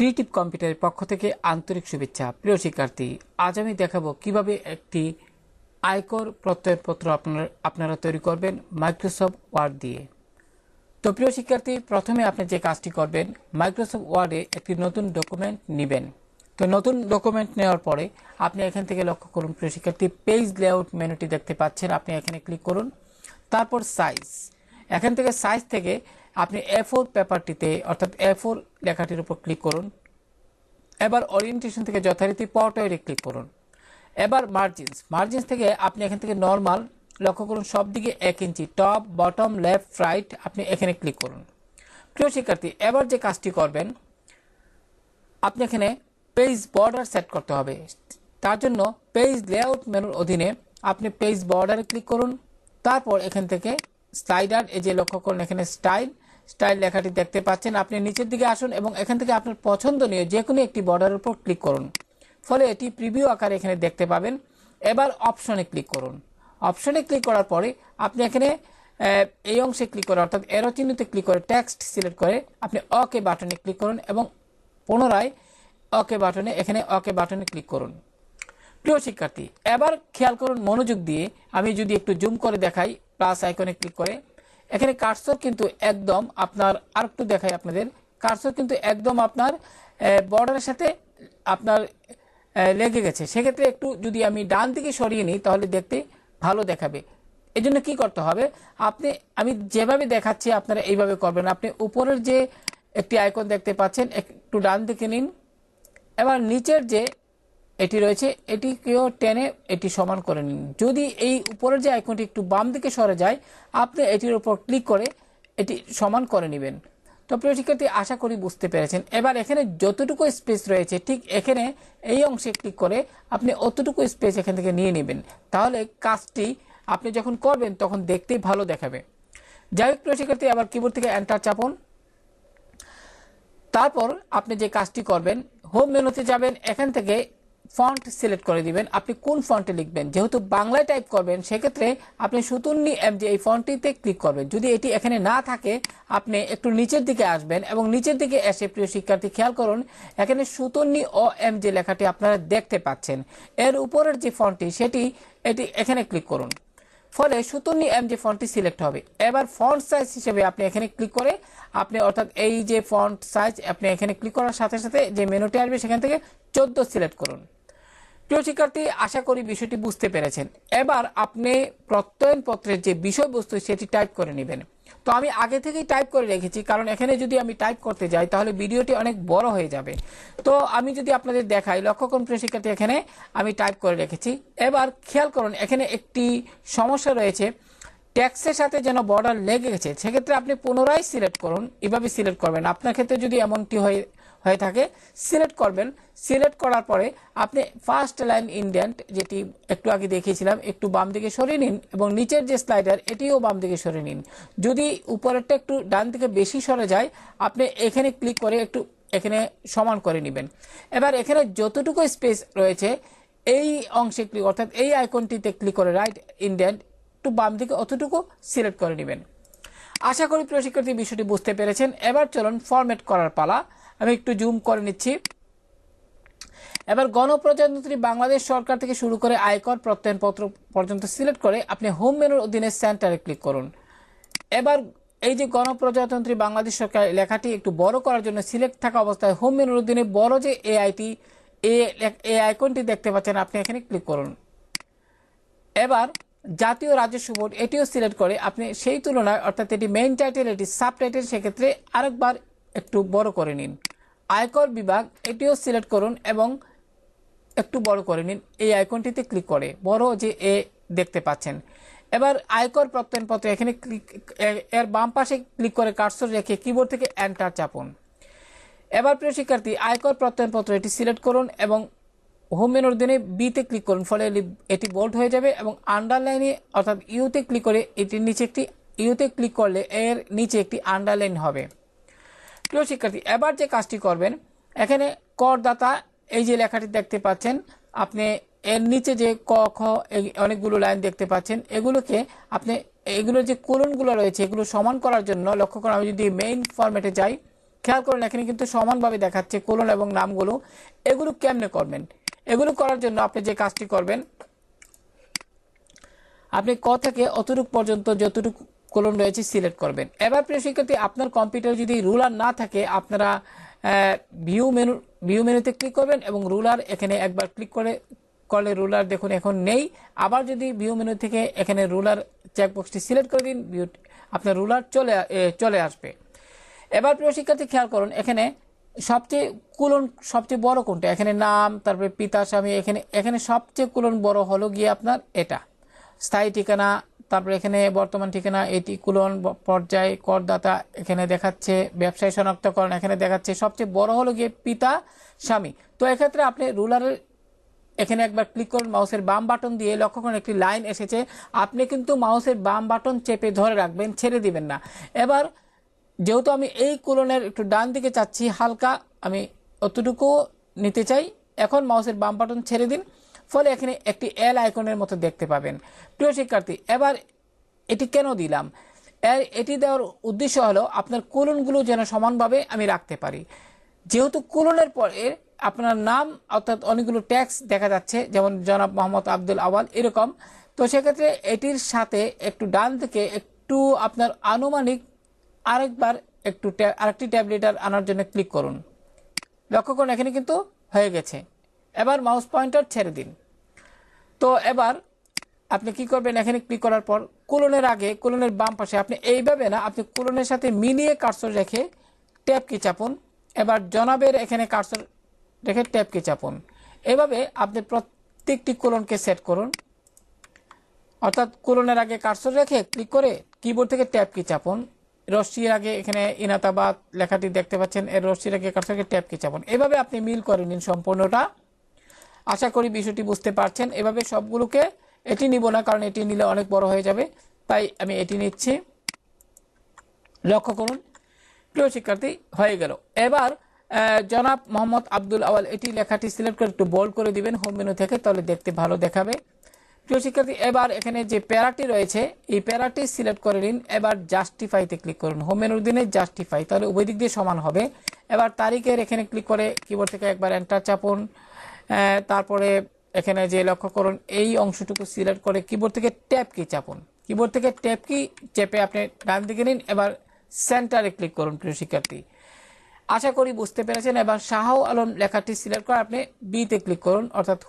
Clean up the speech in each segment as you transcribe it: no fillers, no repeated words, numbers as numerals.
Creative কম্পিউটারের পক্ষ থেকে আন্তরিক শুভেচ্ছা। প্রিয় শিক্ষার্থী, আজ আমি দেখাবো কিভাবে একটি আয়কর প্রত্যয়নপত্র আপনারা তৈরি করবেন মাইক্রোসফট ওয়ার্ড দিয়ে। তো প্রিয় শিক্ষার্থী, প্রথমে আপনি যে কাজটি করবেন, মাইক্রোসফট ওয়ার্ডে একটি নতুন ডকুমেন্ট নেবেন। তো নতুন ডকুমেন্ট নেওয়ার পরে আপনি এখান থেকে লক্ষ্য করুন প্রিয় শিক্ষার্থী, পেজ লেআউট মেনুটি দেখতে পাচ্ছেন, আপনি এখানে ক্লিক করুন। তারপর সাইজ, এখান থেকে সাইজ থেকে আপনি A4 পেপারটিতে অর্থাৎ A4 লেখাটির উপর ক্লিক করুন। এবার ওরিয়েন্টেশন থেকে যথারীতি পর্ট্রেটে ক্লিক করুন। এবার মার্জিনস থেকে আপনি এখান থেকে নর্মাল লক্ষ্য করুন, সব দিকে 1 ইঞ্চি, টপ বটম লেফট রাইট আপনি এখানে ক্লিক করুন। প্রিয় শিক্ষার্থী, এবার যে কাজটি করবেন, আপনি এখানে পেজ বর্ডার সেট করতে হবে। তার জন্য পেজ লেআউট মেনুর অধীনে আপনি পেজ বর্ডারে ক্লিক করুন। তারপর এখান থেকে স্লাইডার, এই যে লক্ষ্য করুন এখানে স্টাইল লেখাটি দেখতে পাচ্ছেন, আপনি নিচের দিকে আসুন এবং এখান থেকে আপনার পছন্দনীয় যে কোনো একটি বর্ডারের উপর ক্লিক করুন, ফলে এটি প্রিভিউ আকারে এখানে দেখতে পাবেন। এবার অপশনে ক্লিক করুন। অপশনে ক্লিক করার পরে আপনি এখানে এই অংশে ক্লিক করে অর্থাৎ এরো চিহ্নতে ক্লিক করে টেক্সট সিলেক্ট করে আপনি ওকে বাটনে ক্লিক করুন এবং পুনরায় ওকে বাটনে ক্লিক করুন। প্রিয় শিক্ষার্থী, এবার খেয়াল করুন মনোযোগ দিয়ে, আমি যদি একটু জুম করে দেখাই, প্লাস আইকনে ক্লিক করে এখানে কার্সর কিন্তু একদম আপনার, আর একটু দেখাই আপনাদের, কার্সর কিন্তু একদম আপনার বর্ডারের সাথে আপনার লেগে গেছে। সেক্ষেত্রে একটু যদি আমি ডান দিকে সরিয়ে নিই তাহলে দেখতে ভালো দেখাবে। এই জন্য কী করতে হবে, আমি যেভাবে দেখাচ্ছি আপনারা এইভাবে করবেন। আপনি উপরের যে একটি আইকন দেখতে পাচ্ছেন, একটু ডান দিকে নিন। এবার নিচের যে এটি রয়েছে এটিকেও টেনে এটি সমান করে নিন। যদি এই উপরের যে আইকনটি একটু বাম দিকে সরে যায়, আপনি এটির উপর ক্লিক করে এটি সমান করে নেবেন। তো প্রিয় শিক্ষার্থী, আশা করি বুঝতে পেরেছেন। এবার এখানে যতটুকু স্পেস রয়েছে ঠিক এখানে এই অংশে ক্লিক করে আপনি অতটুকু স্পেস এখান থেকে নিয়ে নেবেন। তাহলে কাজটি আপনি যখন করবেন তখন দেখতেই ভালো দেখাবে। যাই হোক প্রিয় শিক্ষার্থী, আবার কিবোর্ড থেকে এন্টার চাপুন। তারপর আপনি যে কাজটি করবেন, হোম মেনুতে যাবেন, এখান থেকে ফন্ট সিলেক্ট করে দিবেন। আপনি কোন ফন্টে লিখবেন, যেহেতু বাংলায় টাইপ করবেন সেক্ষেত্রে আপনি সুতুন্নি MJ এই ফন্টটিতে ক্লিক করবেন। যদি এটি এখানে না থাকে আপনি একটু নিচের দিকে আসবেন এবং নিচের দিকে এসে প্রিয় শিক্ষার্থী খেয়াল করুন এখানে সুতুন্নি MJ লেখাটি আপনারা দেখতে পাচ্ছেন। এর উপরের যে ফন্টটি এটি এখানে ক্লিক করুন, ফলে সুতুন্নি MJ ফন্টটি সিলেক্ট হবে। এবার ফন্ট সাইজ হিসেবে আপনি এখানে ক্লিক করে আপনি অর্থাৎ এই যে ফন্ট সাইজ আপনি এখানে ক্লিক করার সাথে সাথে যে মেনুটি আসবে সেখান থেকে 14 সিলেক্ট করুন। প্রিয় শিক্ষার্থী, আশা করি বিষয়টি বুঝতে পেরেছেন। এবার আপনি প্রত্যয়নপত্রের যে বিষয়বস্তু সেটি টাইপ করে নেবেন। তো আমি আগে থেকেই টাইপ করে রেখেছি, কারণ এখানে যদি আমি টাইপ করতে যাই তাহলে ভিডিওটি অনেক বড় হয়ে যাবে। তো আমি যদি আপনাদের দেখাই, লক্ষ্য করুন প্রিয় শিক্ষার্থী, এখানে আমি টাইপ করে রেখেছি। এবার খেয়াল করুন এখানে একটি সমস্যা রয়েছে, ট্যাক্সের সাথে যেন বর্ডার লেগে গেছে। সেক্ষেত্রে আপনি পুনরায় সিলেক্ট করুন, এভাবে সিলেক্ট করবেন। আপনার ক্ষেত্রে যদি এমনটি হয়ে থাকে সিলেক্ট করবেন। সিলেক্ট করার পরে আপনি ফার্স্ট লাইন ইনডেন্ট, যেটি একটু আগে দেখিয়েছিলাম, একটু বাম দিকে সরিয়ে নিন এবং নিচের যে স্লাইডার এটিও বাম দিকে সরিয়ে নিন। যদি উপরেরটা একটু ডান দিকে বেশি সরে যায় আপনি এখানে ক্লিক করে একটু এখানে সমান করে নেবেন। এবার এখানে যতটুকু স্পেস রয়েছে এই অংশে ক্লিক অর্থাৎ এই আইকনটিতে ক্লিক করে রাইট ইনডেন্ট একটু বাম দিকে অতটুকু সিলেক্ট করে নেবেন। আশা করি প্রিয় শিক্ষার্থী বিষয়টি বুঝতে পেরেছেন। এবার চলুন ফরম্যাট করার পালা। আমি একটু জুম করে নিচ্ছি। এবার গণপ্রজাতন্ত্রী বাংলাদেশ সরকার থেকে শুরু করে আয়কর প্রত্যয়নপত্র পর্যন্ত সিলেক্ট করে আপনি হোম মেনুর অধীনে সেন্টারে ক্লিক করুন। এবার এই যে গণপ্রজাতন্ত্রী বাংলাদেশ সরকার লেখাটি একটু বড় করার জন্য সিলেক্ট থাকা অবস্থায় হোম মেনুর অধীনে বড় যে এই আইকনটি দেখতে পাচ্ছেন আপনি এখানে ক্লিক করুন। এবার জাতীয় রাজস্ব বোর্ড এটিও সিলেক্ট করে আপনি সেই তুলনায় অর্থাৎ এটি মেইন টাইটেল এটি সাব টাইটেল সেক্ষেত্রে আরেকবার একটু বড় করে নিন। আয়কর বিভাগ এটিও সিলেক্ট করুন এবং একটু বড় করে নিন এই আইকনটিতে ক্লিক করে, বড় যে এ দেখতে পাচ্ছেন। এবার আয়কর প্রত্যয়নপত্র এখানে এর বাম পাশে ক্লিক করে কার্সর রেখে কিবোর্ড থেকে এন্টার চাপুন। এবার প্রিয় শিক্ষার্থী, আয়কর প্রত্যয়নপত্র এটি সিলেক্ট করুন এবং হোম মেনুর দিনে বিতে ক্লিক করুন, ফলে এটি বোল্ড হয়ে যাবে এবং আন্ডারলাইনে অর্থাৎ ইউতে ক্লিক করে এটির নিচে একটি ইউতে ক্লিক করলে এর নিচে একটি আন্ডারলাইন হবে। প্রিয় শিক্ষার্থী, এবার যে কাজটি করবেন, এখানে করদাতা এই যে লেখাটি দেখতে পাচ্ছেন আপনি এর নিচে যে ক খ অনেকগুলো লাইন দেখতে পাচ্ছেন, এগুলোকে আপনি এগুলোর যে কোলনগুলো রয়েছে এগুলো সমান করার জন্য লক্ষ্য করুন, আমি যদি মেইন ফরম্যাটে যাই খেয়াল করুন এখানে কিন্তু সমানভাবে দেখাচ্ছে কোলন এবং নামগুলো। এগুলো কেমনে করবেন? এগুলো করার জন্য আপনি যে কাজটি করবেন, আপনি ক থেকে অতটুক পর্যন্ত যতটুকু কোলন রয়েছে সিলেক্ট করবেন। এবার প্রিয় শিক্ষার্থী, আপনার কম্পিউটার যদি রুলার না থাকে আপনারা ভিউ মেনুতে ক্লিক করবেন এবং রুলার এখানে একবার ক্লিক করলে রুলার দেখুন এখন নেই। আবার যদি ভিউ মেনু থেকে এখানে রুলার চেকবক্সটি সিলেক্ট করে দিন, আপনার রুলার চলে আসবে। এবার প্রিয় শিক্ষার্থী খেয়াল করুন এখানে সবচেয়ে বড় কোনটা? এখানে নাম, তারপরে পিতা স্বামী, এখানে সবচেয়ে কুলন বড় হলো গিয়ে আপনার এটা স্থায়ী ঠিকানা, তারপরে এখানে বর্তমান ঠিকানা, এটি কুলন পর্যায়, করদাতা এখানে দেখাচ্ছে, ব্যবসায়ী শনাক্তকরণ এখানে দেখাচ্ছে, সবচেয়ে বড় হলো গিয়ে পিতা স্বামী। তো এক্ষেত্রে আপনি রুলারের এখানে একবার ক্লিক করুন মাউসের বাম বাটন দিয়ে, লক্ষ্য করুন একটি লাইন এসেছে। আপনি কিন্তু মাউসের বাম বাটন চেপে ধরে রাখবেন, ছেড়ে দিবেন না। এবার যেহেতু আমি এই কোলনের একটু ডান দিকে চাচ্ছি, হালকা আমি অতটুকু নিতে চাই, এখন মাউসের বাম বাটন ছেড়ে দিন, ফলে এখানে একটি এল আইকনের মতো দেখতে পাবেন। প্রিয় শিক্ষার্থী, এবার এটি কেন দিলাম? এটি দেওয়ার উদ্দেশ্য হলো আপনার কোলনগুলো যেন সমানভাবে আমি রাখতে পারি। যেহেতু কোলনের পরে আপনার নাম অর্থাৎ অনেকগুলো ট্যাক্স দেখা যাচ্ছে, যেমন জনাব মোহাম্মদ আব্দুল আওয়াল এরকম, তো সেক্ষেত্রে এটির সাথে একটু ডান থেকে একটু আপনার আনুমানিক আরেকটি ট্যাব লিডার আনার জন্য ক্লিক করুন। লক্ষ্য করুন এখানে কিন্তু হয়ে গেছে। এবার মাউস পয়েন্টার ছেড়ে দিন। তো এবার আপনি কি করবেন, এখানে ক্লিক করার পর কোলনের আগে কোলনের বাম পাশে আপনি এইভাবে না, আপনি কোলনের সাথে মিলিয়ে কার্সর রেখে ট্যাব কি চাপুন। এবার জনাবের এখানে কার্সর রেখে ট্যাব কি চাপুন। এভাবে আপনি প্রত্যেকটি কোলনকে সেট করুন, অর্থাৎ কোলনের আগে কার্সর রেখে ক্লিক করে কিবোর্ড থেকে ট্যাব কি চাপুন। রশ্মির আগে এখানে ইনাতাবাদ লেখাটি দেখতে পাচ্ছেন, এর রশ্মির আগে কার্সরকে ট্যাব কি চাপুন। এভাবে আপনি মিল করে নিন সম্পূর্ণটা। আশা করি বিষয়টি বুঝতে পারছেন। এভাবে সবগুলোকে, এটি নিব না কারণ এটি নিলে অনেক বড় হয়ে যাবে, তাই আমি এটি নিচ্ছি। লক্ষ্য করুন প্রিয় শিক্ষার্থী হয়ে গেল। এবার জনাব মোহাম্মদ আব্দুল আওয়াল এটি লেখাটি সিলেক্ট করে একটু বোল্ড করে দিবেন হোম মেনু থেকে, তাহলে দেখতে ভালো দেখাবে। প্রিয় শিক্ষার্থী, এবার এখানে যে প্যারাটি রয়েছে এই প্যারাটি সিলেক্ট করে নিন। এবার জাস্টিফাইতে ক্লিক করুন, হোম মেনুর দিনে জাস্টিফাই, তাহলে উভয় দিক দিয়ে সমান হবে। এবার তারিখের এখানে ক্লিক করে কিবোর্ড থেকে একবার এন্টার চাপুন। তারপরে এখানে যে লক্ষ্য করুন এই অংশটুকু সিলেক্ট করে কিবোর্ড থেকে ট্যাব কি চাপুন। কিবোর্ড থেকে ট্যাব কি চেপে আপনি ডান দিকে নিন। এবার সেন্টারে ক্লিক করুন। প্রিয় শিক্ষার্থী, আশা করি বুঝতে পেরেছেন। এবার শাহ আলম লেখাটি সিলেক্ট করে আপনি বিতে ক্লিক করুন, অর্থাৎ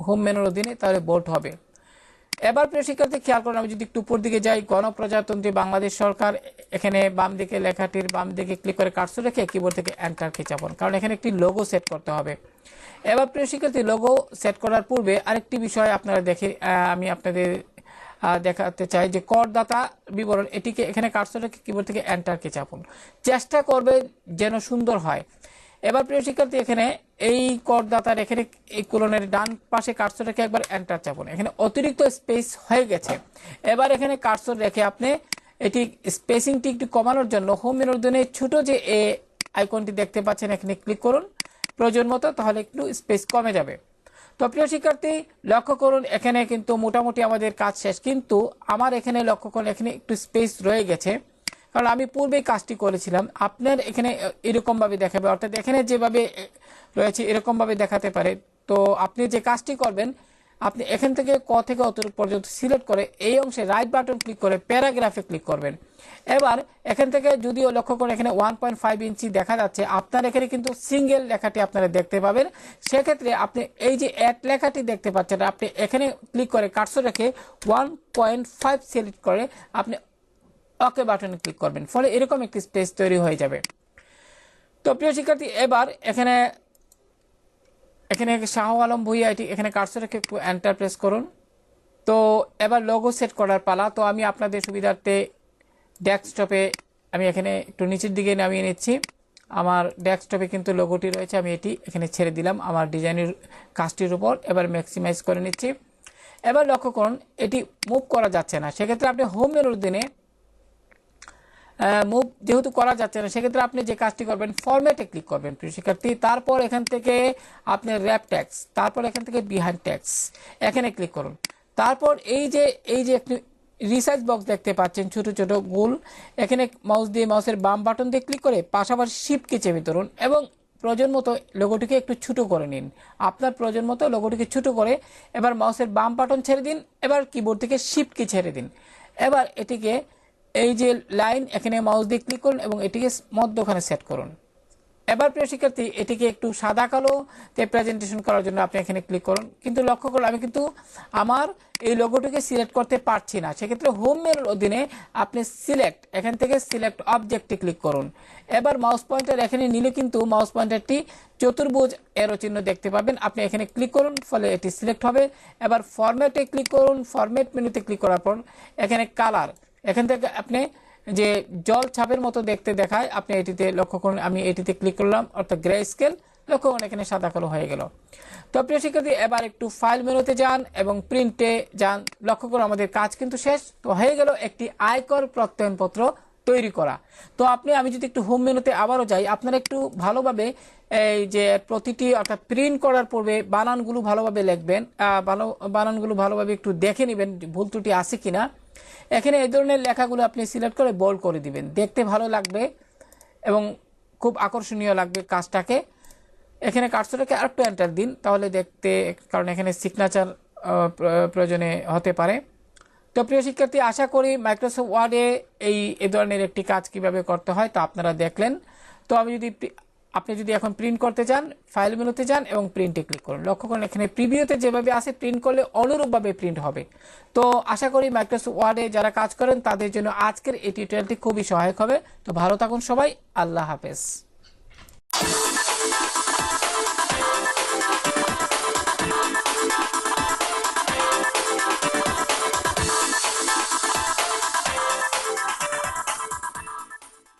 হোম মেনুর অধীনে, তাহলে বোল্ড হবে। এবার প্রিয় শিক্ষার্থী খেয়াল করুন, আমি যদি একটু উপর দিকে যাই, গণপ্রজাতন্ত্রী বাংলাদেশ সরকার, এখানে বাম দিকে লেখাটির বাম দিকে ক্লিক করে কার্সর রেখে কিবোর্ড থেকে এন্টার কি চাপুন, কারণ এখানে একটি লোগো সেট করতে হবে। এবার প্রিয় শিক্ষার্থী, লোগো সেট করার পূর্বে আরেকটি বিষয় আপনারা আমি আপনাদের দেখাতে চাই যে করদাতা বিবরণ, এটিকে এখানে কার্সর রেখে কিবোর্ড থেকে এন্টার কি চাপুন। চেষ্টা করবে যেন সুন্দর হয়। এবার প্রিয় শিক্ষার্থী, এখানে এই করদাতার এখানে এই কোলনের ডান পাশে কার্সর রেখে একবার এন্টার চাপুন। এখানে অতিরিক্ত স্পেস হয়ে গেছে। এবার এখানে কার্সর রেখে আপনি এটি স্পেসিংটি একটু কমানোর জন্য হোম মেনুর জন্য ছোট যে আইকনটি দেখতে পাচ্ছেন এখানে ক্লিক করুন প্রয়োজন মতো, তাহলে একটু স্পেস কমে যাবে। তো প্রিয় শিক্ষার্থী লক্ষ্য করুন এখানে কিন্তু মোটামুটি আমাদের কাজ শেষ, কিন্তু আমার এখানে লক্ষ্য করুন এখানে একটু স্পেস রয়ে গেছে, কারণ আমি পূর্বেই কাজটি করেছিলাম। আপনার এখানে এরকম ভাবে দেখাবে, অর্থাৎ এখানে যেভাবে রয়েছে এরকম ভাবে দেখাতে পারে। তো আপনি যে কাজটি করবেন, আপনি এখান থেকে ক থেকে অতটুকু পর্যন্ত সিলেক্ট করে এই অংশে রাইট বাটন ক্লিক করে প্যারাগ্রাফে ক্লিক করবেন। এবার এখান থেকে যদিও লক্ষ্য করে এখানে 1.5 ইঞ্চি দেখা যাচ্ছে, আপনার এখানে কিন্তু সিঙ্গেল লেখাটি আপনারা দেখতে পাবেন। সেক্ষেত্রে আপনি এই যে অ্যাড লেখাটি দেখতে পাচ্ছেন, আপনি এখানে ক্লিক করে কার্সর রেখে 1.5 সিলেক্ট করে আপনি ওকে বাটনে ক্লিক করবেন, ফলে এরকম একটি স্পেস তৈরি হয়ে যাবে। তো প্রিয় শিক্ষার্থী, এবার এখানে শাহ আলম ভুইয়া এটি এখানে কার্সর রেখে একটু এন্টার প্রেস করুন। তো এবার লোগো সেট করার পালা। তো আমি আপনাদের সুবিধার্থে ডেস্কটপে আমি এখানে একটু নিচের দিকে নামিয়ে নিচ্ছি। আমার ডেস্কটপে কিন্তু লোগোটি রয়েছে, আমি এটি এখানে ছেড়ে দিলাম আমার ডিজাইনের কাজটির উপর। এবার ম্যাক্সিমাইজ করে নিচ্ছি। এবার লক্ষ্য করুন এটি মুভ করা যাচ্ছে না, সেক্ষেত্রে আপনি হোম মেনুর দিনে মুভ যেহেতু করা যাচ্ছে না, সেক্ষেত্রে আপনি যে কাজটি করবেন ফরম্যাটে ক্লিক করবেন প্রিয় শিক্ষার্থী। তারপর এখান থেকে আপনি র্যাপ ট্যাক্স, তারপর এখান থেকে বিহাইন্ড ট্যাক্স এখানে ক্লিক করুন। তারপর এই যে রিসাইজ বক্স দেখতে পাচ্ছেন ছোট ছোট গোল, এখানে মাউস দিয়ে মাউসের বাম বাটন দিয়ে ক্লিক করে পাশাপাশি শিফট কি চেপে ধরুন এবং প্রয়োজন মতো লোগোটিকে একটু ছোট করে নিন। আপনার প্রয়োজন মতো লোগোটিকে ছোট করে এবার মাউসের বাম বাটন ছেড়ে দিন, এবার কিবোর্ড থেকে শিফট কি ছেড়ে দিন। এবার এটিকে এই যে লাইন এখানে মাউস দিয়ে ক্লিক করুন এবং এটিকে মধ্যখানে সেট করুন। এবার প্রিয় শিক্ষার্থী এটিকে একটু সাদা কালোতে প্রেজেন্টেশন করার জন্য আপনি এখানে ক্লিক করুন। কিন্তু লক্ষ্য করুন আমি কিন্তু আমার এই লোগোটিকে সিলেক্ট করতে পারছি না, সেক্ষেত্রে হোম মেনুর অধীনে আপনি সিলেক্ট, এখান থেকে সিলেক্ট অবজেক্টে ক্লিক করুন। এবার মাউস পয়েন্টার এখানে নিলে কিন্তু মাউস পয়েন্টারটি চতুর্ভুজ এরো চিহ্ন দেখতে পাবেন, আপনি এখানে ক্লিক করুন, ফলে এটি সিলেক্ট হবে। এবার ফরম্যাটে ক্লিক করুন, ফরম্যাট মেনুতে ক্লিক করার পর এখানে কালার, এখান থেকে আপনি যে জল ছাপের মতো দেখতে দেখায় আপনি এটিতে লক্ষ্য করুন, আমি এটিতে ক্লিক করলাম অর্থাৎ গ্রে স্কেল, লক্ষ্য করুন এখানে সাদা কালো হয়ে গেল। তো প্রিয় শিক্ষার্থী এবার একটু ফাইল মেনুতে যান এবং প্রিন্টে যান, লক্ষ্য করুন আমাদের কাজ কিন্তু শেষ। তো হয়ে গেল একটি আয়কর প্রত্যয়নপত্র তৈরি করা। তো আমি যদি একটু হোম মেনুতে আবারও যাই, আপনারা একটু ভালোভাবে এই যে প্রতিটি অর্থাৎ প্রিন্ট করার পূর্বে বানানগুলো ভালোভাবে লিখবেন, বানানগুলো ভালোভাবে একটু দেখে নেবেন ভুল ত্রুটি আছে কিনা। এখানে এই ধরনের লেখাগুলো আপনি সিলেক্ট করে বোল্ড করে দিবেন, দেখতে ভালো লাগবে এবং খুব আকর্ষণীয় লাগবে কাজটাকে। এখানে কার্সরটাকে আরেকটু এন্টার দিন, তাহলে দেখতে, কারণ এখানে সিগনেচার প্রয়োজনে হতে পারে। তো প্রিয় শিক্ষার্থী আশা করি মাইক্রোসফট ওয়ার্ডে এই ধরনের একটি কাজ কিভাবে করতে হয় তা আপনারা দেখলেন। তো আপনি যদি এখন প্রিন্ট করতে চান, ফাইল মেনুতে যান এবং প্রিন্টে ক্লিক করুন। লক্ষ্য করুন এখানে প্রিভিউতে যেভাবে আছে প্রিন্ট করলে অনুরূপভাবে প্রিন্ট হবে। তো আশা করি মাইক্রোসফট ওয়ার্ডে যারা কাজ করেন তাদের জন্য আজকের এই টিউটোরিয়ালটি খুবই সহায়ক হবে। তো ভালো থাকুন সবাই, আল্লাহ হাফেজ।